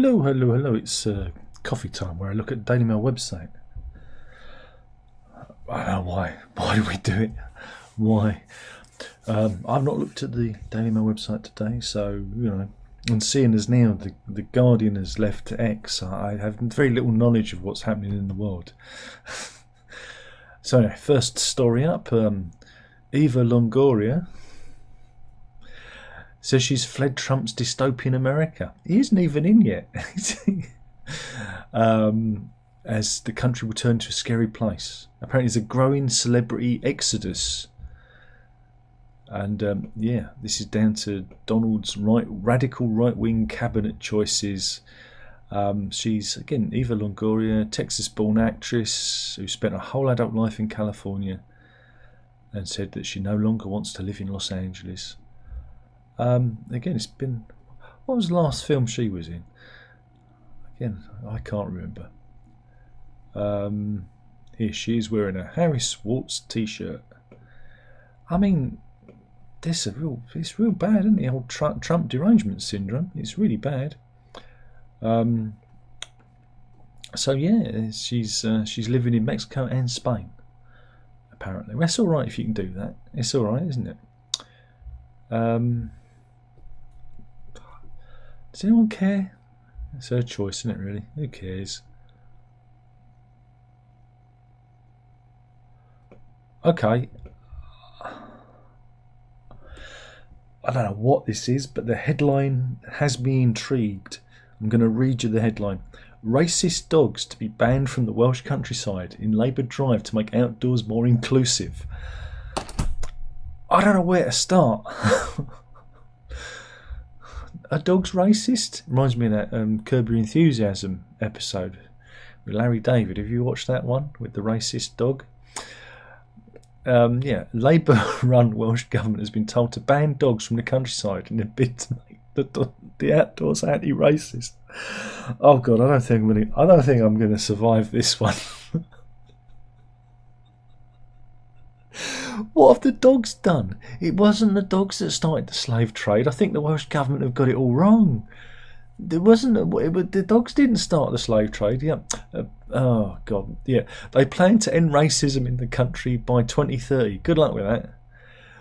Hello, hello, hello. It's coffee time where I look at the Daily Mail website. I don't know why. Why do we do it? Why? I've not looked at the Daily Mail website today, so, you know, and seeing as now the Guardian has left X, I have very little knowledge of what's happening in the world. So, first story up, Eva Longoria says she's fled Trump's dystopian America. He isn't even in yet. As the country will turn to a scary place. Apparently there's a growing celebrity exodus. And yeah, this is down to Donald's radical right-wing cabinet choices. She's, again, Eva Longoria, Texas-born actress who spent her whole adult life in California and said that she no longer wants to live in Los Angeles. Again, it's been... What was the last film she was in? Again, I can't remember. Here she is wearing a Harry Swartz t-shirt. I mean, it's real bad, isn't it? The old Trump derangement syndrome. It's really bad. So yeah, she's living in Mexico and Spain. Apparently, that's all right if you can do that. It's all right, isn't it? Does anyone care? It's her choice, isn't it, really? Who cares? Okay. I don't know what this is, but the headline has me intrigued. I'm going to read you the headline. Racist dogs to be banned from the Welsh countryside in Labour drive to make outdoors more inclusive. I don't know where to start. Are dogs racist? Reminds me of that Curb Your Enthusiasm episode with Larry David. Have you watched that one with the racist dog? Yeah, Labour-run Welsh government has been told to ban dogs from the countryside in a bid to make the outdoors anti-racist. Oh God, I don't think I'm going to survive this one. What have the dogs done? It wasn't the dogs that started the slave trade. I think the Welsh government have got it all wrong. The dogs didn't start the slave trade. Yeah. Oh God. Yeah. They plan to end racism in the country by 2030. Good luck with that.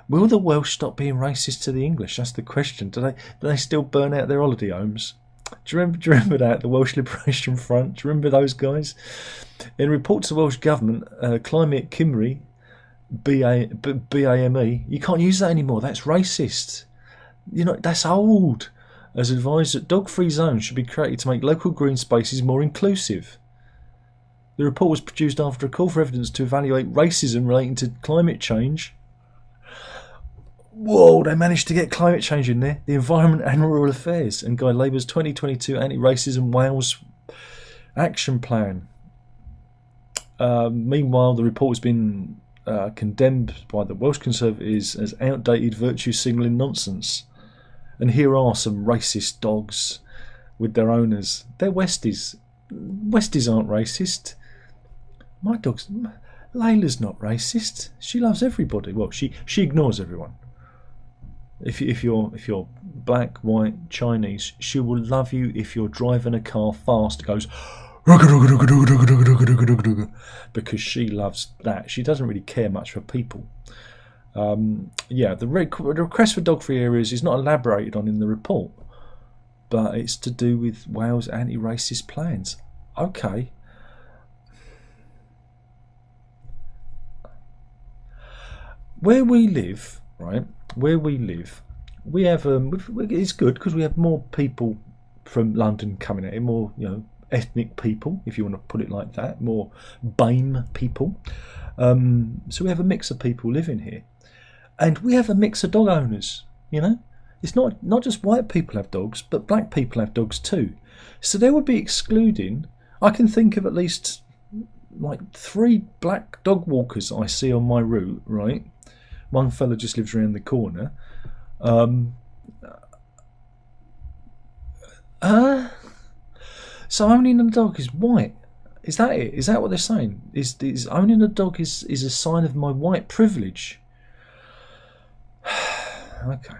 Will the Welsh stop being racist to the English? That's the question. Do they still burn out their holiday homes? Do you remember that? The Welsh Liberation Front. Do you remember those guys? In reports to the Welsh government, Climate Cymru, BAME, you can't use that anymore. That's racist. You know, that's old. Has advised that dog-free zones should be created to make local green spaces more inclusive. The report was produced after a call for evidence to evaluate racism relating to climate change. Whoa, they managed to get climate change in there. The Environment and Rural Affairs and guide Labour's 2022 Anti-Racism Wales Action Plan. Meanwhile, the report has been condemned by the Welsh Conservatives as outdated virtue signalling nonsense. And here are some racist dogs with their owners. They're Westies. Westies aren't racist. My dog's... Layla's not racist. She loves everybody. Well, she ignores everyone. If you're black, white, Chinese, she will love you if you're driving a car fast. It goes... because she loves that. She doesn't really care much for people. Yeah, the request for dog-free areas is not elaborated on in the report, but it's to do with Wales' anti-racist plans. Okay. Where we live, right? Where we live, we have it's good because we have more people from London coming out, more, you know, ethnic people, if you want to put it like that, more BAME people. So we have a mix of people living here. And we have a mix of dog owners, you know. It's not just white people have dogs, but black people have dogs too. So they would be excluding, I can think of at least like 3 black dog walkers I see on my route, right? One fella just lives around the corner. So owning a dog is white. Is that it? Is that what they're saying? Is owning a dog is a sign of my white privilege? Okay.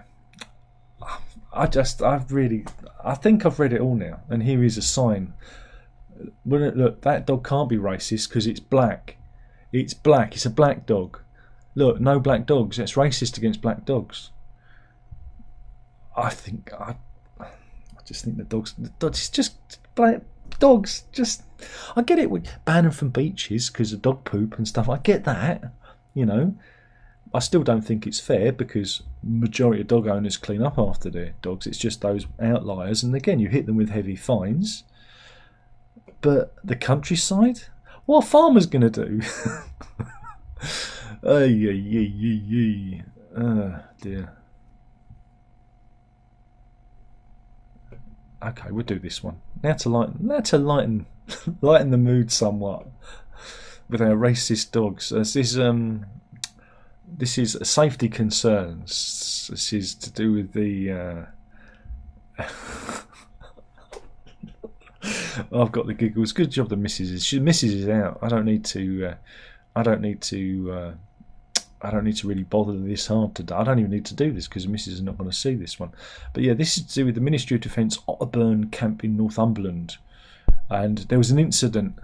I think I've read it all now, and here is a sign. Look, that dog can't be racist because it's black. It's black. It's a black dog. Look, no black dogs. That's racist against black dogs. I just think the dogs. It's just black dogs. Just, I get it. We ban them from beaches because of dog poop and stuff. I get that. You know, I still don't think it's fair because majority of dog owners clean up after their dogs. It's just those outliers, and again, you hit them with heavy fines. But the countryside, what are farmers going to do? Oh dear. Okay, we'll do this one now to lighten the mood somewhat with our racist dogs. This is safety concerns. This is to do with the. I've got the giggles. Good job, the missus is. Missus is out. I don't need to really bother this hard today. I don't even need to do this because the missus is not going to see this one. But yeah, this is to do with the Ministry of Defence Otterburn camp in Northumberland, and there was an incident,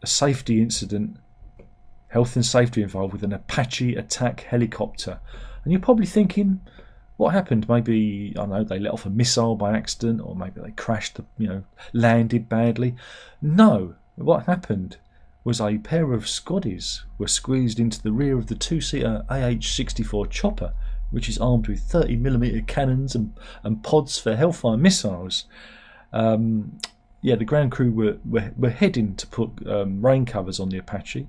a safety incident, health and safety involved with an Apache attack helicopter. And you're probably thinking, what happened? Maybe, I don't know, they let off a missile by accident, or maybe they crashed, landed badly. No, what happened was a pair of Scotties were squeezed into the rear of the two-seater AH-64 chopper, which is armed with 30mm cannons and pods for Hellfire missiles. The ground crew were heading to put rain covers on the Apache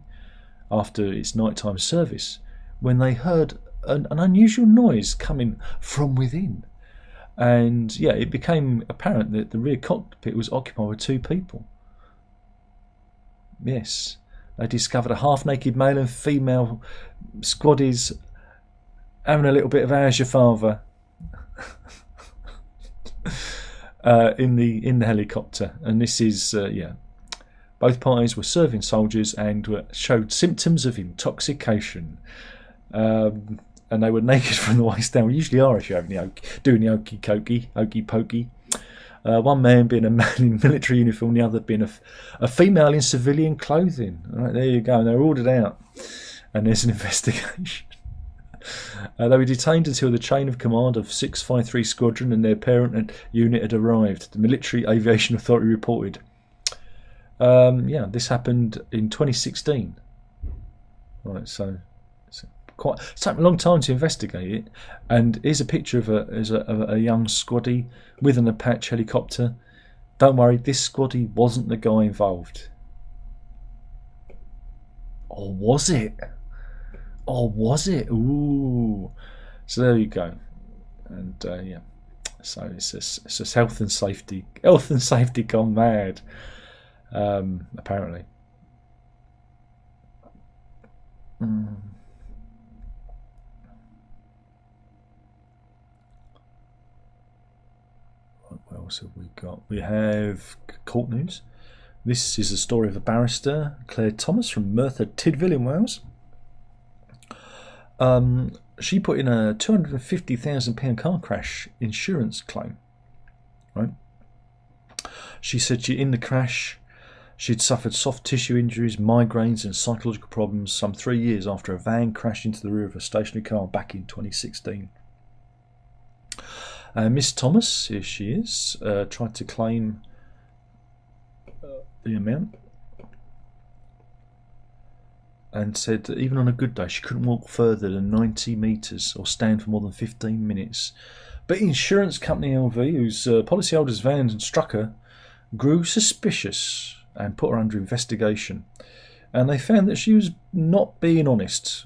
after its nighttime service when they heard an unusual noise coming from within. And it became apparent that the rear cockpit was occupied with two people. Yes, they discovered a half-naked male and female squaddies having a little bit of how's your father in the helicopter. And this is both parties were serving soldiers and showed symptoms of intoxication. And they were naked from the waist down. We usually are if you're doing the hokey pokey. One man being a man in military uniform, the other being a female in civilian clothing. All right, there you go. And they're ordered out, and there's an investigation. They were detained until the chain of command of 653 Squadron and their parent unit had arrived. The Military Aviation Authority reported. This happened in 2016. Right, so it's taken a long time to investigate it. And here's a picture of a young squaddie with an Apache helicopter. Don't worry, this squaddie wasn't the guy involved. Or was it? Ooh. So there you go. And so it's just health and safety gone mad. Apparently. What else have we got? We have court news. This is a story of a barrister, Claire Thomas from Merthyr Tydfil in Wales. She put in a £250,000 car crash insurance claim. Right? She said in the crash she'd suffered soft tissue injuries, migraines and psychological problems some 3 years after a van crashed into the rear of a stationary car back in 2016. Miss Thomas, here she is, tried to claim the amount and said that even on a good day she couldn't walk further than 90 metres or stand for more than 15 minutes. But insurance company LV, whose policyholders van struck her, grew suspicious and put her under investigation. And they found that she was not being honest,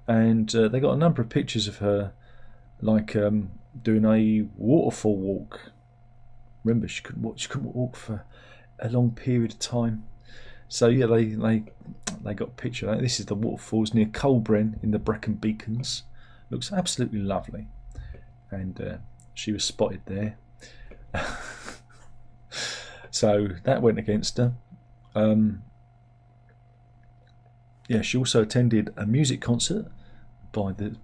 and they got a number of pictures of her doing a waterfall walk. Remember, she couldn't walk for a long period of time. So they got a picture. This is the waterfalls near Colbren in the Brecon Beacons. Looks absolutely lovely, and she was spotted there. So that went against her. She also attended a music concert by the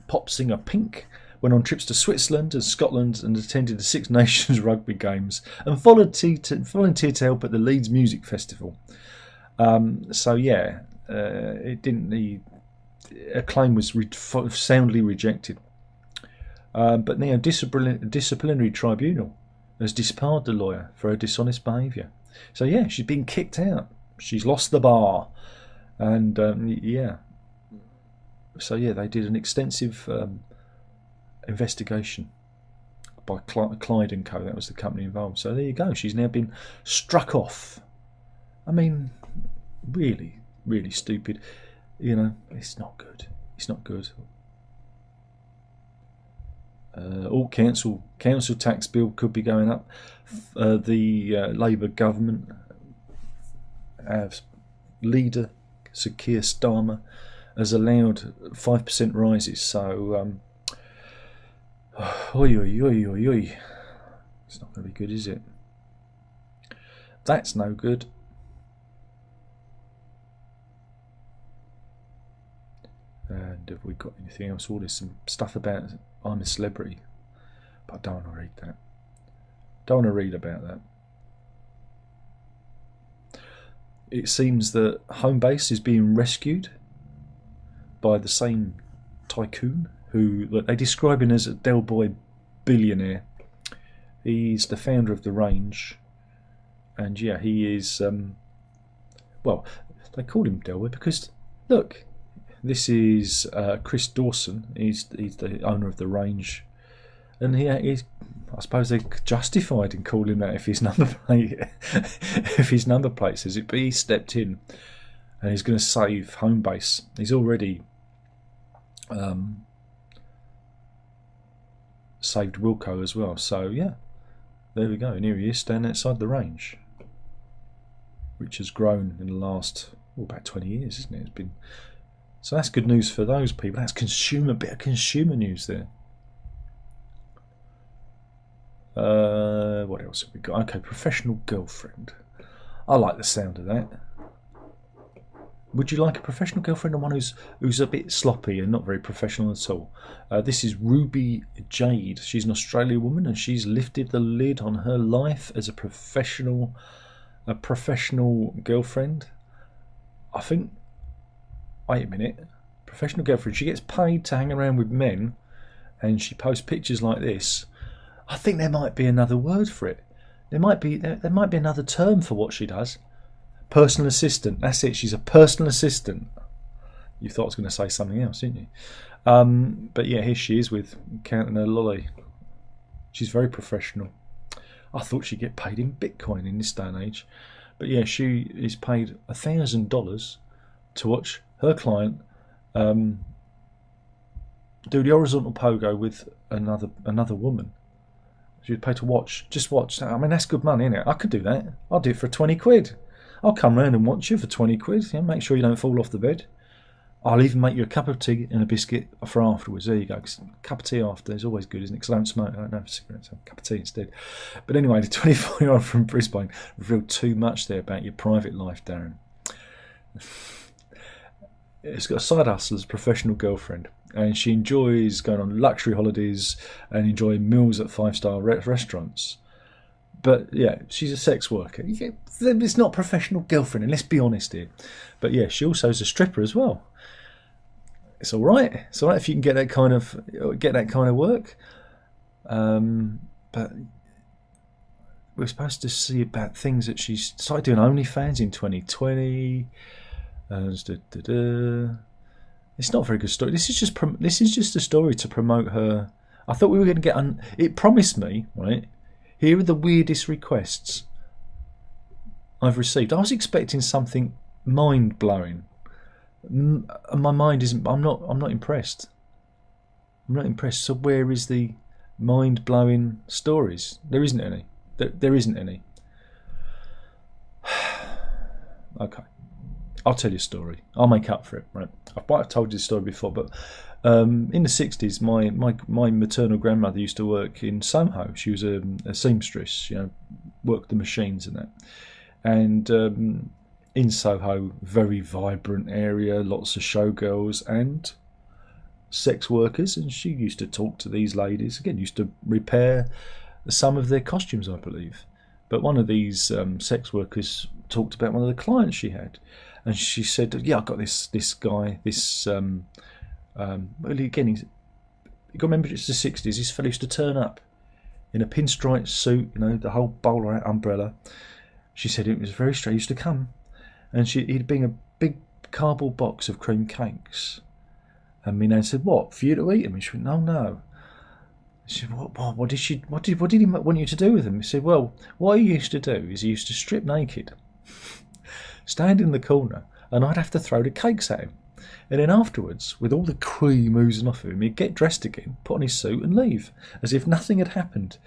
pop singer Pink, went on trips to Switzerland and Scotland and attended the Six Nations rugby games and volunteered to help at the Leeds Music Festival. So yeah, it didn't. A claim was soundly rejected. But now, disciplinary tribunal has disbarred the lawyer for her dishonest behaviour. So yeah, she's been kicked out. She's lost the bar, and yeah. So yeah, they did an extensive investigation by Clyde and Co. That was the company involved. So there you go. She's now been struck off. I mean, really, really stupid. You know, it's not good. It's not good. All council tax bill could be going up. The Labour government leader Sir Keir Starmer has allowed 5% rises. So, oi. It's not going to be good, is it? That's no good. And have we got anything else? Oh, there's some stuff about I'm a Celebrity, but I don't want to read that. Don't want to read about that. It seems that Homebase is being rescued by the same tycoon who they describe him as a Del Boy billionaire. He's the founder of the range, and yeah, he is. Well, they call him Del Boy because look. This is Chris Dawson. He's the owner of the range, and he's. I suppose they're justified in calling him that if his number plate says it. But he stepped in, and he's going to save Homebase. He's already saved Wilco as well. So yeah, there we go. And here he is standing outside the range, which has grown in the last about 20 years, isn't it? It's been. So that's good news for those people. That's bit of consumer news there. What else have we got? Okay, professional girlfriend. I like the sound of that. Would you like a professional girlfriend or one who's a bit sloppy and not very professional at all? This is Ruby Jade. She's an Australian woman and she's lifted the lid on her life as a professional girlfriend. I think. Wait a minute. Professional girlfriend. She gets paid to hang around with men and she posts pictures like this. I think there might be another word for it. There might be another term for what she does. Personal assistant. That's it. She's a personal assistant. You thought I was going to say something else, didn't you? But yeah, here she is with counting her lolly. She's very professional. I thought she'd get paid in Bitcoin in this day and age. But yeah, she is paid $1,000 to watch her client do the horizontal pogo with another woman. She'd pay to watch. Just watch. I mean, that's good money, isn't it? I could do that. I'll do it for 20 quid. I'll come round and watch you for 20 quid. Yeah, make sure you don't fall off the bed. I'll even make you a cup of tea and a biscuit for afterwards. There you go. 'Cause a cup of tea after is always good, isn't it? Because I don't smoke. I don't have cigarettes. I have a cup of tea instead. But anyway, the 24-year-old from Brisbane revealed too much there about your private life, Darren. It's got a side hustle as a professional girlfriend, and she enjoys going on luxury holidays and enjoying meals at 5-star restaurants. But yeah, she's a sex worker. It's not professional girlfriend, and let's be honest here. But yeah, she also is a stripper as well. It's all right. It's all right if you can get that kind of work. But we're supposed to see about things that she's started doing OnlyFans in 2020. It's not a very good story. This is just a story to promote her. I thought we were going to get. It promised me, right? Here are the weirdest requests I've received. I was expecting something mind blowing. My mind isn't. I'm not impressed. I'm not impressed. So where is the mind blowing stories? There isn't any. There isn't any. Okay. I'll tell you a story. I'll make up for it, right? I've told you this story before, but in the 60s, my maternal grandmother used to work in Soho. She was a seamstress, worked the machines and that. And in Soho, very vibrant area, lots of showgirls, and sex workers, and she used to talk to these ladies. Again, used to repair some of their costumes, I believe. But one of these sex workers talked about one of the clients she had, and she said, "Yeah, I got this guy. Well, again, you got to remember it's the '60s. This fellow used to turn up in a pinstripe suit, the whole bowler umbrella." She said it was very strange. He used to come, and he'd bring a big cardboard box of cream cakes. And my nan said, "What, for you to eat them?" And she went, "No." She said, "What did he want you to do with them?" He said, "Well, what he used to do is he used to strip naked, stand in the corner, and I'd have to throw the cakes at him. And then afterwards, with all the cream oozing off of him, he'd get dressed again, put on his suit and leave, as if nothing had happened."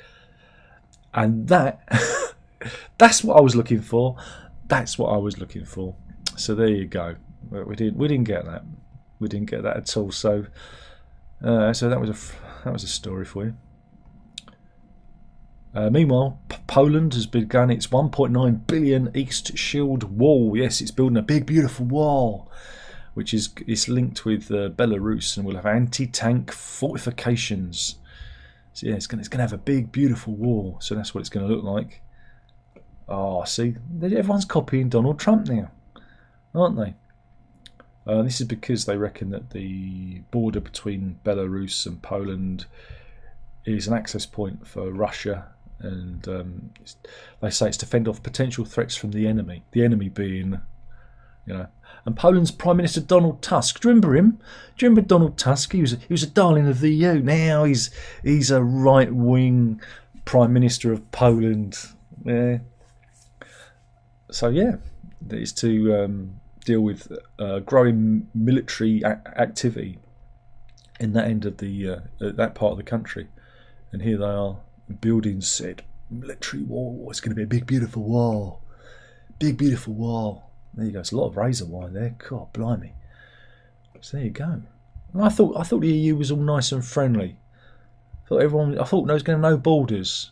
And that's what I was looking for. That's what I was looking for. So there you go. We didn't get that. We didn't get that at all. So that was a story for you. Meanwhile, Poland has begun its 1.9 billion East Shield Wall. Yes, it's building a big, beautiful wall, which is linked with Belarus, and will have anti-tank fortifications. So yeah, it's going to have a big, beautiful wall. So that's what it's going to look like. Oh, see, everyone's copying Donald Trump now, aren't they? This is because they reckon that the border between Belarus and Poland is an access point for Russia, and they say it's to fend off potential threats from the enemy. The enemy being, and Poland's Prime Minister Donald Tusk. Do you remember him? Do you remember Donald Tusk? He was a darling of the EU. Now he's a right wing Prime Minister of Poland. Yeah. So yeah, it's to deal with growing military activity in that end of that part of the country. And here they are building said military wall. It's going to be a big, beautiful wall. Big, beautiful wall. There you go. It's a lot of razor wire there. God, blimey. So there you go. And I thought the EU was all nice and friendly. I thought there was going to have no borders.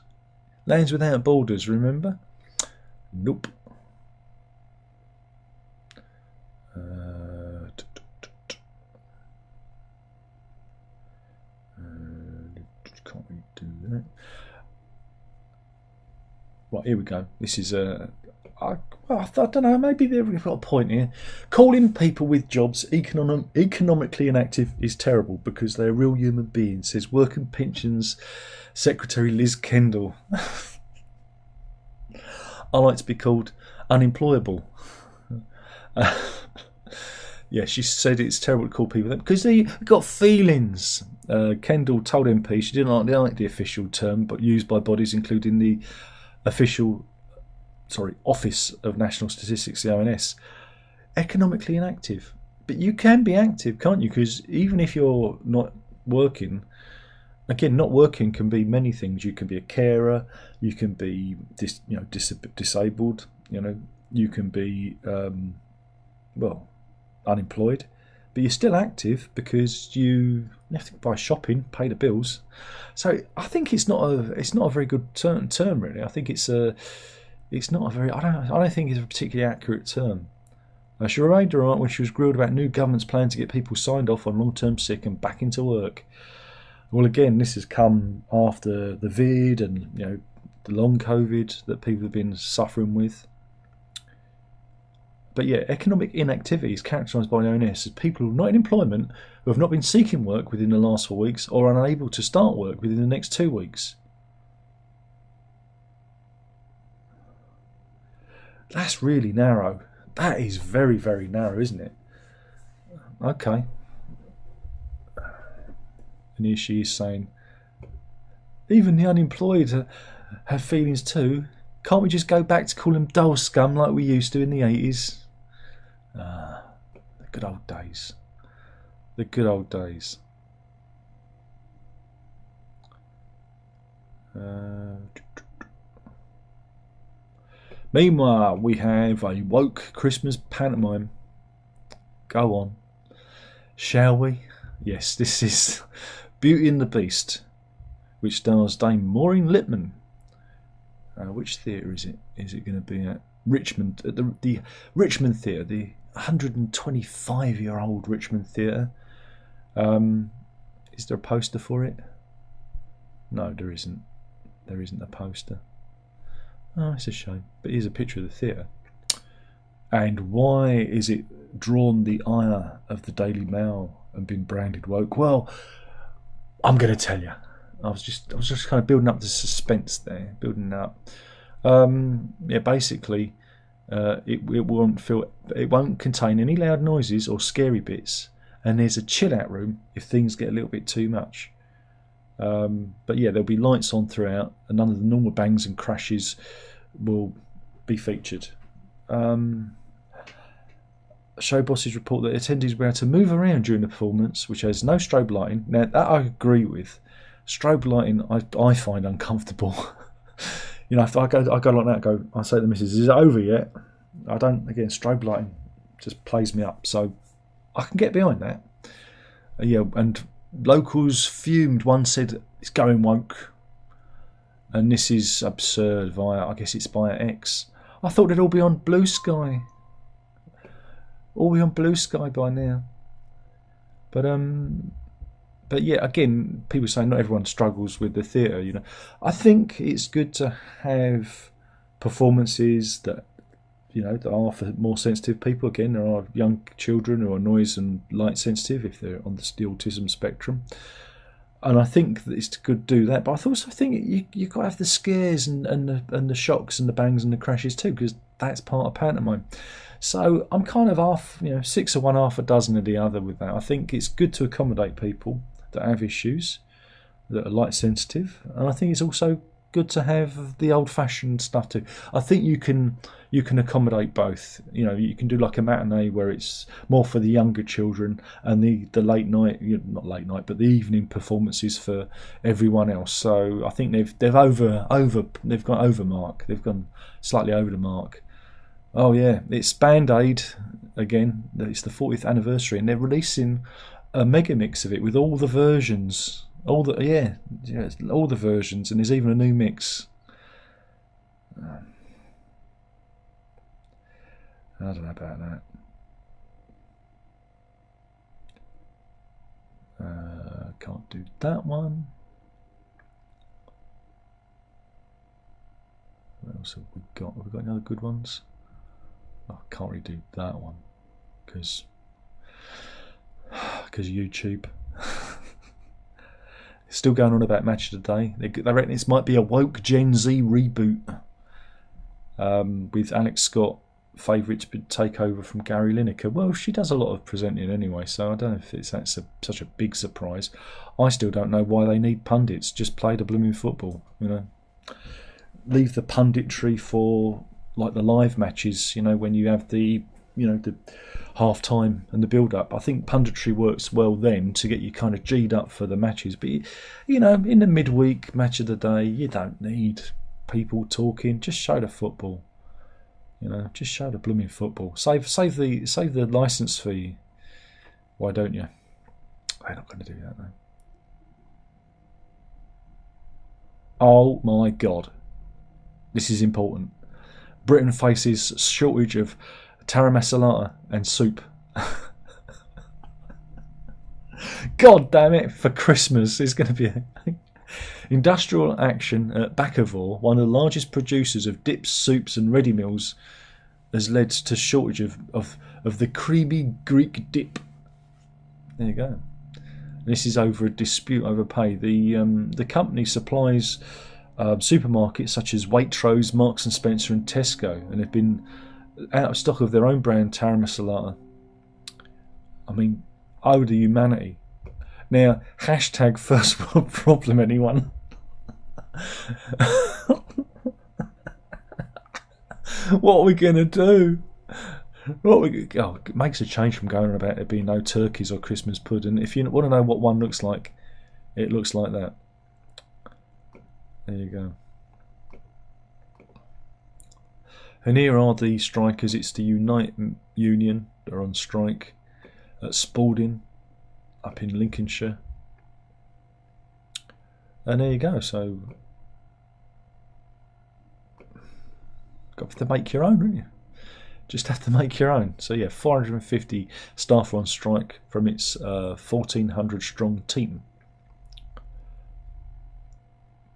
Lands without borders. Remember? Nope. Can't we do that? Right, here we go. This is I don't know, maybe they've got a point here. Calling people with jobs economically inactive is terrible because they're real human beings, says Work and Pensions Secretary Liz Kendall. I like to be called unemployable. Yeah, she said it's terrible to call people that because they've got feelings. Kendall told MP she didn't like the official term, but used by bodies including the Office of National Statistics, the ONS. Economically inactive. But you can be active, can't you? Because even if you're not working, again, not working can be many things. You can be a carer, you can be disabled, you can be unemployed, but you're still active because you have to buy shopping, pay the bills. So I think it's not a very good term really. I think it's not a very. I don't think it's a particularly accurate term. She remained alright when she was grilled about new government's plan to get people signed off on long-term sick and back into work. Well, again, this has come after the vid and the long COVID that people have been suffering with. But yeah, economic inactivity is characterised by the ONS as people not in employment who have not been seeking work within the last 4 weeks or are unable to start work within the next 2 weeks. That's really narrow. That is very, very narrow, isn't it? Okay. And here she is saying, even the unemployed have feelings too. Can't we just go back to call them dull scum like we used to in the 80s? The good old days. The good old days. Meanwhile, we have a woke Christmas pantomime. Go on. Shall we? Yes, this is Beauty and the Beast, which stars Dame Maureen Lipman. Which theatre is it? Is it going to be at Richmond? At the Richmond Theatre, the 125-year-old Richmond Theatre. Is there a poster for it? No, there isn't. There isn't a poster. Oh, it's a shame. But here's a picture of the theatre. And why is it drawn the ire of the Daily Mail and been branded woke? Well, I'm going to tell you. I was just kind of building up the suspense there, building up. Yeah, basically, it won't contain any loud noises or scary bits, and there's a chill out room if things get a little bit too much. But yeah, there'll be lights on throughout, and none of the normal bangs and crashes will be featured. Show bosses report that attendees will be able to move around during the performance, which has no strobe lighting. Now, that I agree with. Strobe lighting, I find uncomfortable. You know, if I go like that, I say to the missus, "Is it over yet?" I don't. Again, strobe lighting just plays me up, so I can get behind that. Yeah, and locals fumed. One said it's going woke, and this is absurd. I guess it's via X. I thought they'd all be on Blue Sky. All be on Blue Sky by now. But yeah, again, people say not everyone struggles with the theatre. You know, I think it's good to have performances that, you know, that are for more sensitive people. Again, there are young children who are noise and light sensitive if they're on the autism spectrum, and I think that it's good to do that. But I also think you've got to have the scares and the shocks and the bangs and the crashes too, because that's part of pantomime. So I'm kind of half, 6 of one, half a dozen of the other with that. I think it's good to accommodate people that have issues, that are light sensitive, and I think it's also good to have the old-fashioned stuff too. I think you can accommodate both. You know, you can do like a matinee where it's more for the younger children, and the late night, not late night, but the evening performances for everyone else. So I think they've gone over mark. They've gone slightly over the mark. Oh yeah, it's Band-Aid again. It's the 40th anniversary, and they're releasing a mega mix of it with all the versions. All the versions, and there's even a new mix. I don't know about that. Can't do that one. What else have we got? Have we got any other good ones? I can't really do that one because YouTube. Still going on about Match of the Day. They reckon this might be a woke Gen Z reboot with Alex Scott favourite to take over from Gary Lineker. Well, she does a lot of presenting anyway, so I don't know if that's such a big surprise. I still don't know why they need pundits. Just play the blooming football, Leave the punditry for like the live matches, when you have the half time and the build up. I think punditry works well then to get you kind of G'd up for the matches. But in the midweek match of the day, you don't need people talking. Just show the football. Just show the blooming football. Save the licence fee. Why don't you? They're not going to do that though. Oh my God. This is important. Britain faces shortage of tara masala and soup. God damn it, for Christmas there's going to be industrial action at Bakkavor, one of the largest producers of dips, soups and ready meals, has led to shortage of the creamy Greek dip. There you go. This is over a dispute over pay. The company supplies supermarkets such as Waitrose, Marks and Spencer and Tesco, and they've been out of stock of their own brand tara masala. I mean, oh the humanity. Now, hashtag first world problem, anyone? What are we going to do? It makes a change from going on about there being no turkeys or Christmas pudding. If you want to know what one looks like, it looks like that. There you go. And here are the strikers. It's the Unite Union. They're on strike at Spalding up in Lincolnshire. And there you go. So got to make your own, don't you? Just have to make your own. So yeah, 450 staff are on strike from its 1,400 strong team.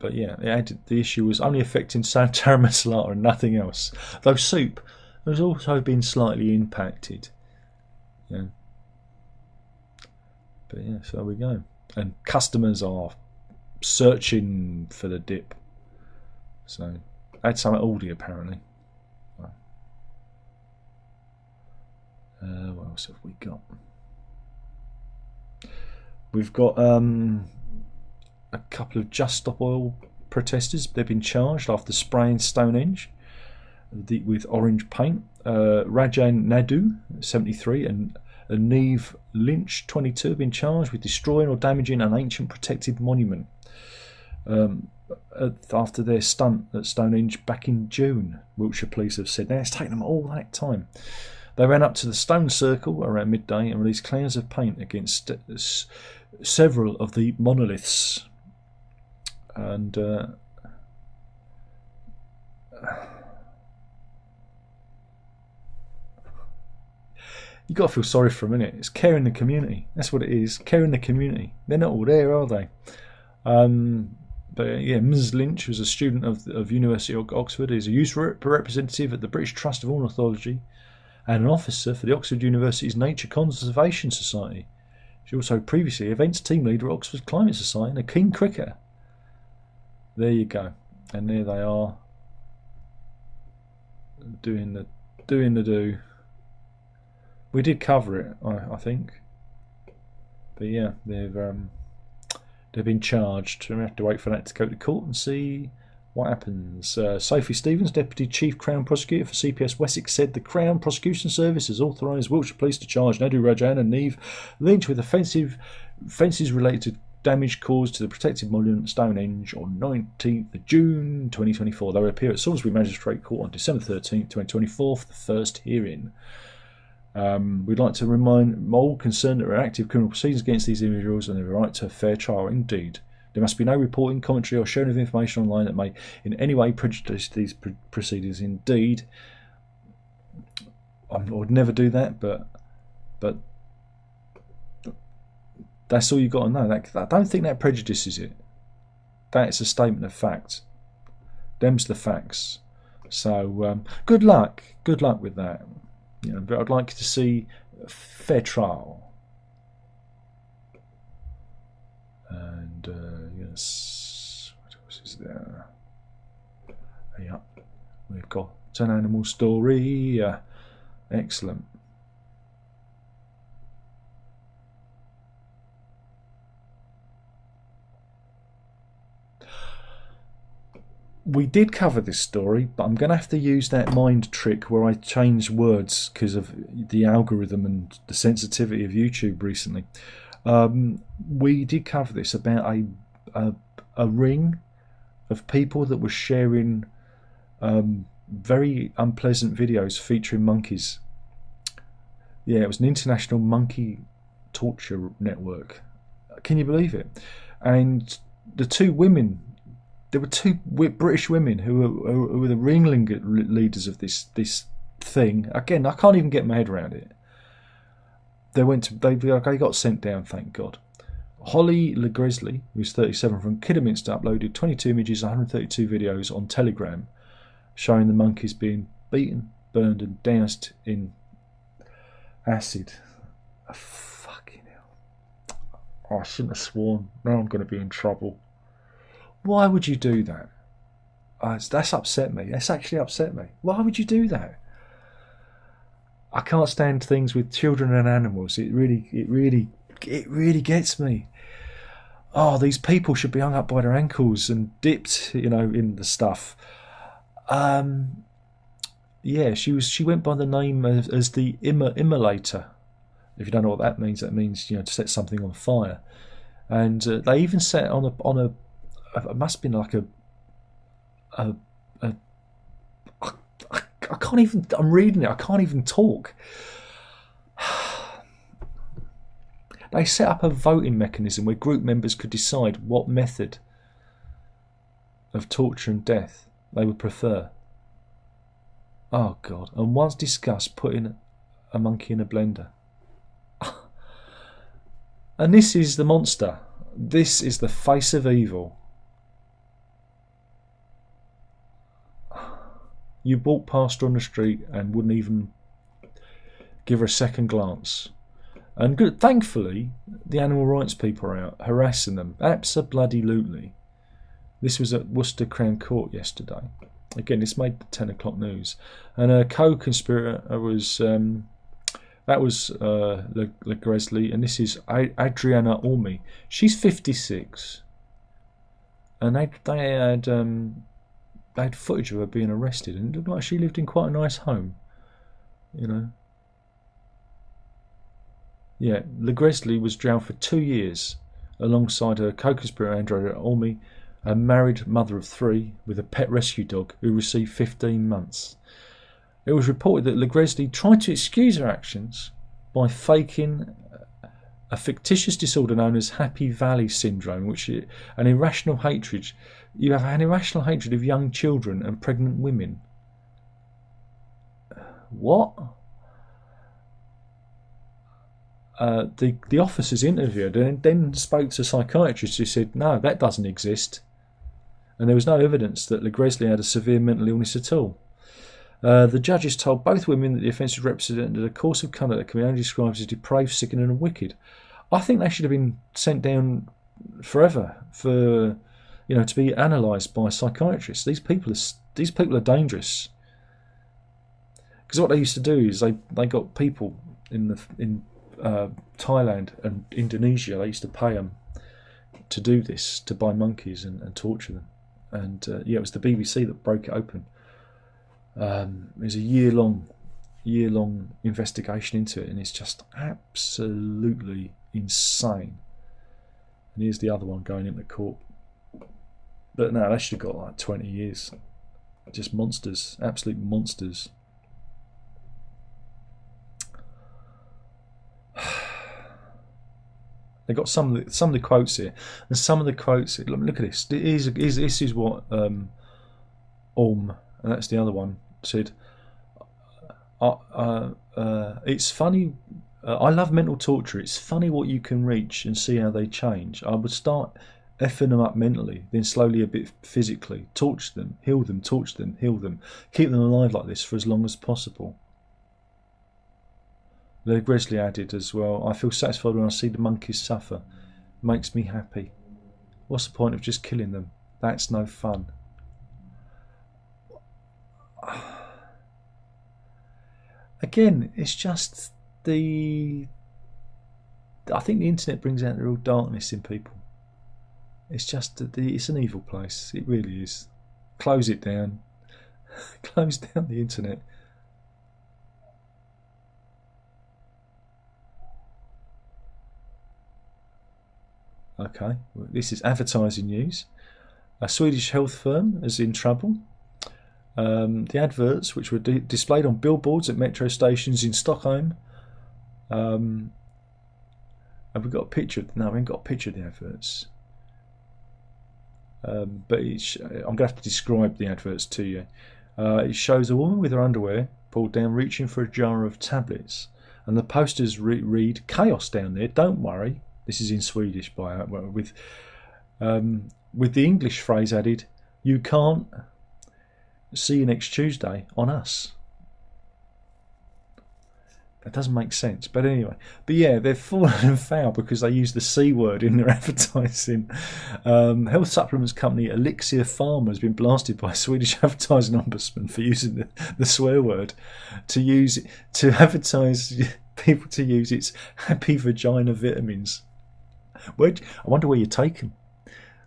But yeah, the issue was only affecting Tara Masalata and nothing else. Though soup has also been slightly impacted. Yeah. But yeah, so there we go. And customers are searching for the dip. So I had some at Aldi apparently. What else have we got? We've got a couple of Just Stop Oil protesters. They've been charged after spraying Stonehenge with orange paint. Rajan Nadu, 73, and Neve Lynch, 22, have been charged with destroying or damaging an ancient protected monument after their stunt at Stonehenge back in June. Wiltshire police have said. Now it's taken them all that time. They ran up to the stone circle around midday and released clouds of paint against several of the monoliths. And you got to feel sorry for a minute. It's caring the community. That's what it is. Caring the community. They're not all there, are they? But yeah, Ms. Lynch was a student of University of Oxford. Is a youth representative at the British Trust of Ornithology, and an officer for the Oxford University's Nature Conservation Society. She also previously events team leader at Oxford Climate Society and a keen cricketer. There you go, and there they are, doing the do. We did cover it, I think, but yeah, they've been charged. We have to wait for that to go to court and see what happens. Sophie Stevens, Deputy Chief Crown Prosecutor for CPS Wessex, said the Crown Prosecution Service has authorised Wiltshire Police to charge Nadu Rajan and Neve Lynch with offences related to damage caused to the protected monument Stonehenge on 19th of June 2024. They will appear at Salisbury Magistrate Court on December 13th, 2024 for the first hearing. We'd like to remind all concerned that there are active criminal proceedings against these individuals and they have a right to a fair trial indeed. There must be no reporting, commentary or sharing of information online that may in any way prejudice these proceedings. Indeed, I would never do that, but that's all you've got to know. I don't think that prejudices it. That's a statement of fact. Them's the facts. So good luck with that. You know, but I'd like to see a fair trial. And yes, what else is there? Yeah, we've got an animal story. Excellent. We did cover this story, but I'm going to have to use that mind trick where I change words because of the algorithm and the sensitivity of YouTube recently. We did cover this about a ring of people that were sharing very unpleasant videos featuring monkeys. Yeah, it was an international monkey torture network. Can you believe it? And the two women, there were two British women who were the ringleaders of this thing. Again, I can't even get my head around it. They got sent down, thank God. Holly Legresley, who's 37, from Kidderminster, uploaded 22 images, 132 videos on Telegram, showing the monkeys being beaten, burned, and doused in acid. Fucking hell! Oh, I shouldn't have sworn. Now I'm going to be in trouble. Why would you do that? That's upset me. That's actually upset me. Why would you do that? I can't stand things with children and animals. It really gets me. Oh, these people should be hung up by their ankles and dipped, in the stuff. Yeah, she went by the name as the Immolator. If you don't know what that means to set something on fire. And they even set on a it must have been like I can't even. I'm reading it. I can't even talk. They set up a voting mechanism where group members could decide what method of torture and death they would prefer. Oh God! And once discussed putting a monkey in a blender. And this is the monster. This is the face of evil. You walked past her on the street and wouldn't even give her a second glance. And good, thankfully, the animal rights people are out harassing them. Abso-bloody-lutely. This was at Worcester Crown Court yesterday. Again, this made the 10 o'clock news. And a co-conspirator was Legresley, and this is Adriana Orme. She's 56, and they had footage of her being arrested, and it looked like she lived in quite a nice home, you know. Yeah, Legresley was jailed for 2 years alongside her co-conspirator Adriana Orme, a married mother of 3 with a pet rescue dog who received 15 months. It was reported that Legresley tried to excuse her actions by faking a fictitious disorder known as Happy Valley Syndrome, which is an irrational hatred. You have an irrational hatred of young children and pregnant women. What? The officers interviewed and then spoke to a psychiatrist who said, no, that doesn't exist. And there was no evidence that Legresley had a severe mental illness at all. The judges told both women that the offences represented a course of conduct that can be only described as depraved, sickening and wicked. I think they should have been sent down forever for, to be analysed by psychiatrists. These people are dangerous. Because what they used to do is they got people in Thailand and Indonesia. They used to pay them to do this, to buy monkeys and torture them. And it was the BBC that broke it open. It was a year-long investigation into it, and it's just absolutely insane. And here's the other one going into court. But no, they should have got like 20 years. Just monsters, absolute monsters. They got some of the quotes here, and some of the quotes. Look at this. This is what Orme, and that's the other one, said. It's funny. I love mental torture. It's funny what you can reach and see how they change. I would start effing them up mentally, then slowly a bit physically. Torture them, heal them, torture them, heal them. Keep them alive like this for as long as possible. Legresley added as well, I feel satisfied when I see the monkeys suffer. Makes me happy. What's the point of just killing them? That's no fun. Again, it's just I think the internet brings out the real darkness in people. It's just it's an evil place. It really is. Close it down. Close down the internet. Okay, this is advertising news. A Swedish health firm is in trouble. The adverts, which were displayed on billboards at metro stations in Stockholm, have we got a picture? No, we haven't got a picture of the adverts. But I'm going to have to describe the adverts to you. It shows a woman with her underwear pulled down, reaching for a jar of tablets, and the posters read "Chaos down there. Don't worry." This is in Swedish, with the English phrase added, "You can't. See you next Tuesday on us." That doesn't make sense, but anyway. But yeah, they've fallen foul because they use the C word in their advertising. Health supplements company Elixir Pharma has been blasted by a Swedish advertising ombudsman for using the swear word to advertise people to use its happy vagina vitamins. I wonder where you take them.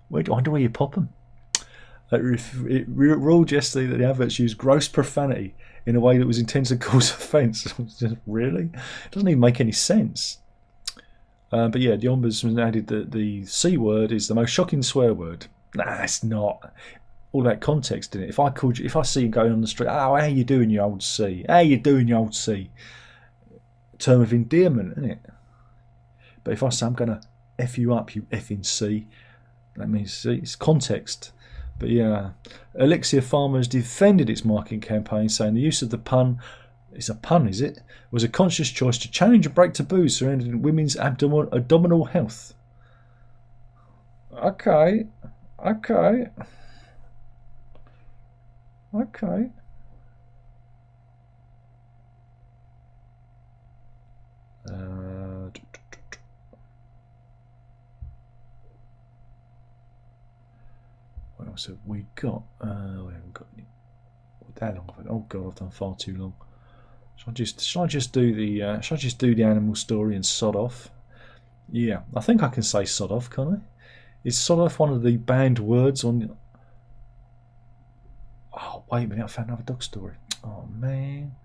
I wonder where you pop them. It ruled yesterday that the adverts used gross profanity in a way that was intended to cause offence. Really? It doesn't even make any sense. But yeah, the ombudsman added that the C word is the most shocking swear word. Nah, it's not. All that context in it. If I see you going on the street, oh, how you doing, you old C? How you doing, you old C? Term of endearment, isn't it? But if I say I'm going to F you up, you effing C, that means it's context. But yeah, Elixir Pharma has defended its marketing campaign, saying the use of the pun, it's a pun, is it? Was a conscious choice to challenge and break taboos surrounding women's abdominal health. Okay. else have we got? We haven't got any. That long of it. Oh god, I've done far too long. Should I just do the animal story and sod off? Yeah, I think I can say sod off, can't I? Is sod off one of the banned words on? Oh wait a minute, I found another dog story. Oh man.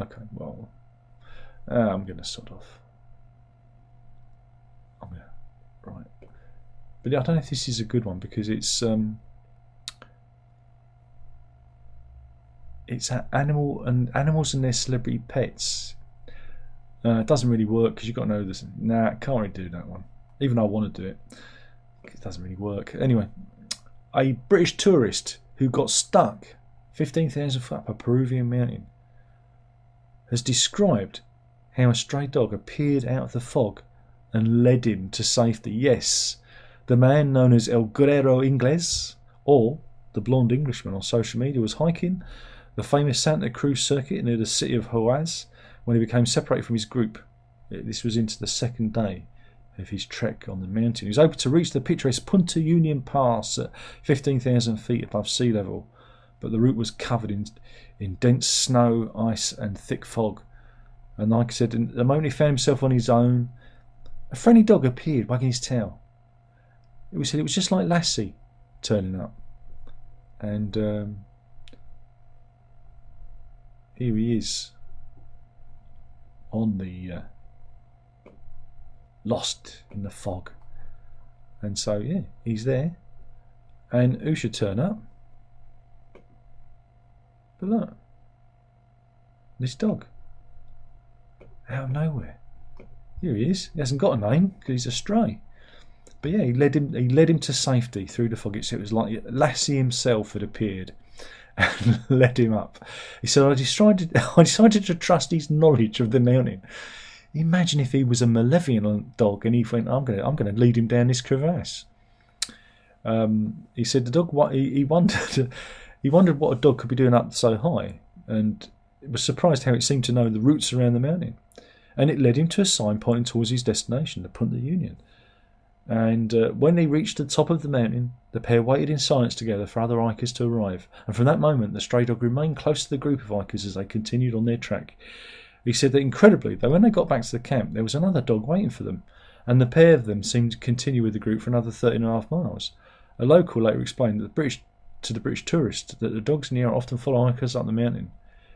Okay, well, I'm gonna sod off. Right, but I don't know if this is a good one because it's animals and their celebrity pets. It doesn't really work because you've got to know this. Nah, can't really do that one. Even though I want to do it, it doesn't really work. Anyway, a British tourist who got stuck 15,000 foot up a Peruvian mountain has described how a stray dog appeared out of the fog and led him to safety. Yes, the man known as El Guerrero Ingles, or the Blonde Englishman on social media, was hiking the famous Santa Cruz circuit near the city of Huaz when he became separated from his group. This was into the second day of his trek on the mountain. He was able to reach the picturesque Punta Union Pass at 15,000 feet above sea level, but the route was covered in dense snow, ice and thick fog. And like I said, the moment he found himself on his own, a friendly dog appeared wagging his tail. It was just like Lassie turning up. And here he is on the lost in the fog. And so yeah, he's there. And who should turn up? But look, this dog out of nowhere. Here he is. He hasn't got a name because he's a stray. But yeah, he led him to safety through the fog. It was like Lassie himself had appeared and led him up. He said, I decided to trust his knowledge of the mountain. Imagine if he was a malevolent dog and he went, I'm going to lead him down this crevasse. He said the dog. He wondered what a dog could be doing up so high, and was surprised how it seemed to know the routes around the mountain. And it led him to a sign pointing towards his destination, the Punta Union. And when they reached the top of the mountain, the pair waited in silence together for other hikers to arrive. And from that moment, the stray dog remained close to the group of hikers as they continued on their trek. He said that incredibly, though, when they got back to the camp, there was another dog waiting for them, and the pair of them seemed to continue with the group for another 13.5 miles. A local later explained to the British tourist that the dogs near often follow hikers up the mountain,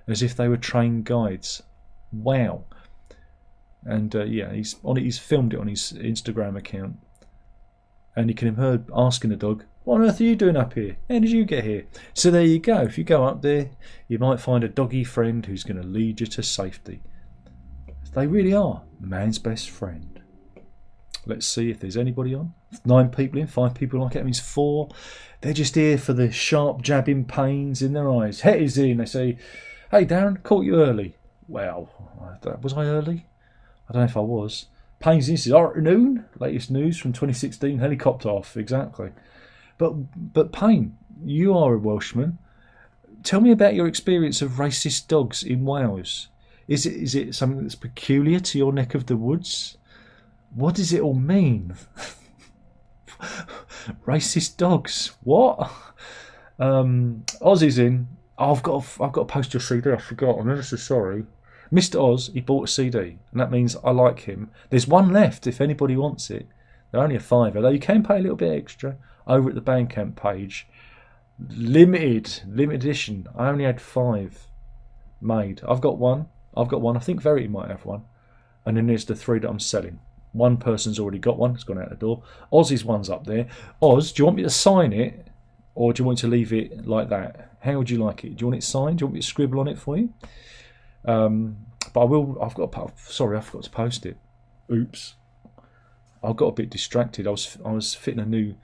as if they were trained guides. Wow. And yeah, he's filmed it on his Instagram account, and you can be heard asking the dog, "What on earth are you doing up here? How did you get here?" So there you go. If you go up there, you might find a doggy friend who's going to lead you to safety. They really are man's best friend. Let's see if there's anybody on. 9 people in, 5 people like it. That means 4. They're just here for the sharp jabbing pains in their eyes. Hetty's in. They say, "Hey Darren, caught you early." Well, was I early? I don't know if I was. Pains this is afternoon. Latest news from 2016. Helicopter off. Exactly. But Payne, you are a Welshman. Tell me about your experience of racist dogs in Wales. Is it something that's peculiar to your neck of the woods? What does it all mean? Racist dogs. What? Ozzy's in. Oh, I've got to post your CD. I forgot. I'm ever so sorry. Mr. Oz, he bought a CD, and that means I like him. There's one left if anybody wants it. They're only a £5, though you can pay a little bit extra over at the Bandcamp page. Limited edition. I only had 5 made. I've got one. I think Verity might have one. And then there's the 3 that I'm selling. One person's already got one. It's gone out the door. Ozzy's one's up there. Oz, do you want me to sign it, or do you want to leave it like that? How would you like it? Do you want it signed? Do you want me to scribble on it for you? But I will. Sorry, I forgot to post it. Oops. I got a bit distracted. I was fitting a new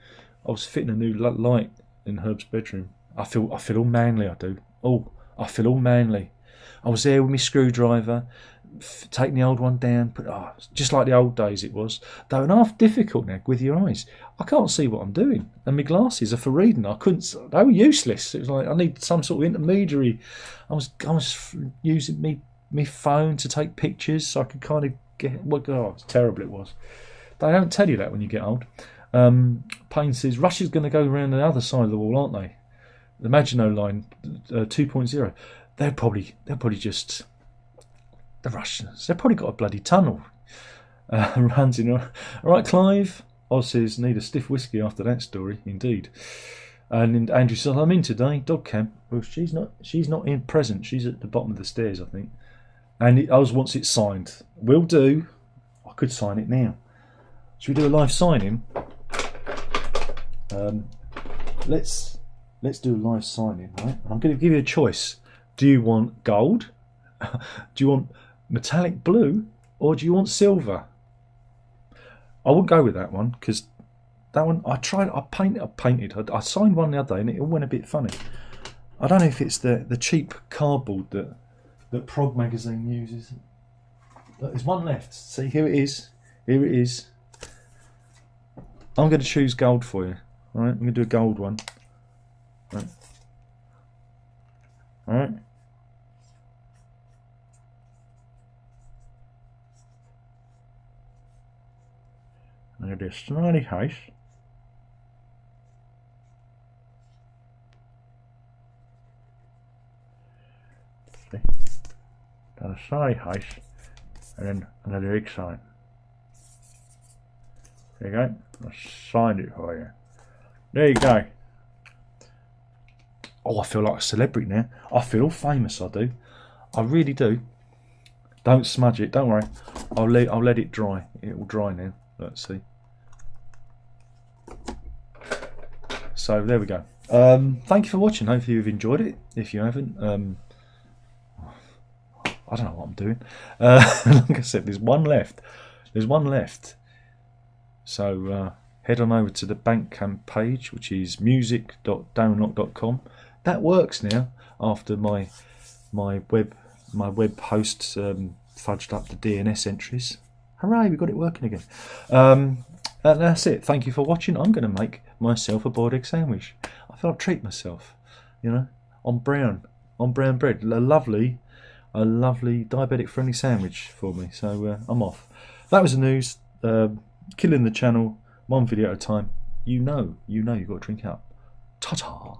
light in Herb's bedroom. I feel all manly. I do. Oh, I feel all manly. I was there with my screwdriver, taking the old one down. Just like the old days it was. Though an half difficult now with your eyes. I can't see what I'm doing, and my glasses are for reading. They were useless. It was like I need some sort of intermediary. I was using me phone to take pictures so I could kind of get. It's terrible it was. They don't tell you that when you get old. Payne says Russia's going to go around the other side of the wall, aren't they? The Maginot Line 2.0. They're probably just the Russians. They've probably got a bloody tunnel. Runs in. All right, Clive. Oz says need a stiff whiskey after that story, indeed. And Andrew says I'm in today. Dog camp. Well, she's not in present. She's at the bottom of the stairs, I think. And Oz wants it signed. Will do. I could sign it now. Should we do a live signing? Let's do a live signing, right? I'm going to give you a choice. Do you want gold? Do you want metallic blue? Or do you want silver? I wouldn't go with that one because that one I painted. I signed one the other day and it all went a bit funny. I don't know if it's the cheap cardboard that Prog magazine uses. Look, there's one left. See, here it is. Here it is. I'm going to choose gold for you. All right, I'm going to do a gold one. All right. I'm going to do a smiley face. See? Done a smiley face. And then another big sign. There you go. I signed it for you. There you go. Oh, I feel like a celebrity now. I feel famous, I do. I really do. Don't smudge it, don't worry. I'll let it dry. It will dry now. Let's see. So there we go. Thank you for watching. Hopefully you've enjoyed it. If you haven't, I don't know what I'm doing. Like I said, there's one left. There's one left. So head on over to the Bandcamp page, which is music.downlock.com. That works now after my web host fudged up the DNS entries. Hooray, we got it working again. And that's it. Thank you for watching. I'm going to make myself a boiled egg sandwich. I thought I'd treat myself, you know, on brown bread. A lovely diabetic friendly sandwich for me. So I'm off. That was the news. Killing the channel, one video at a time. You know you've got to drink up. Ta-ta.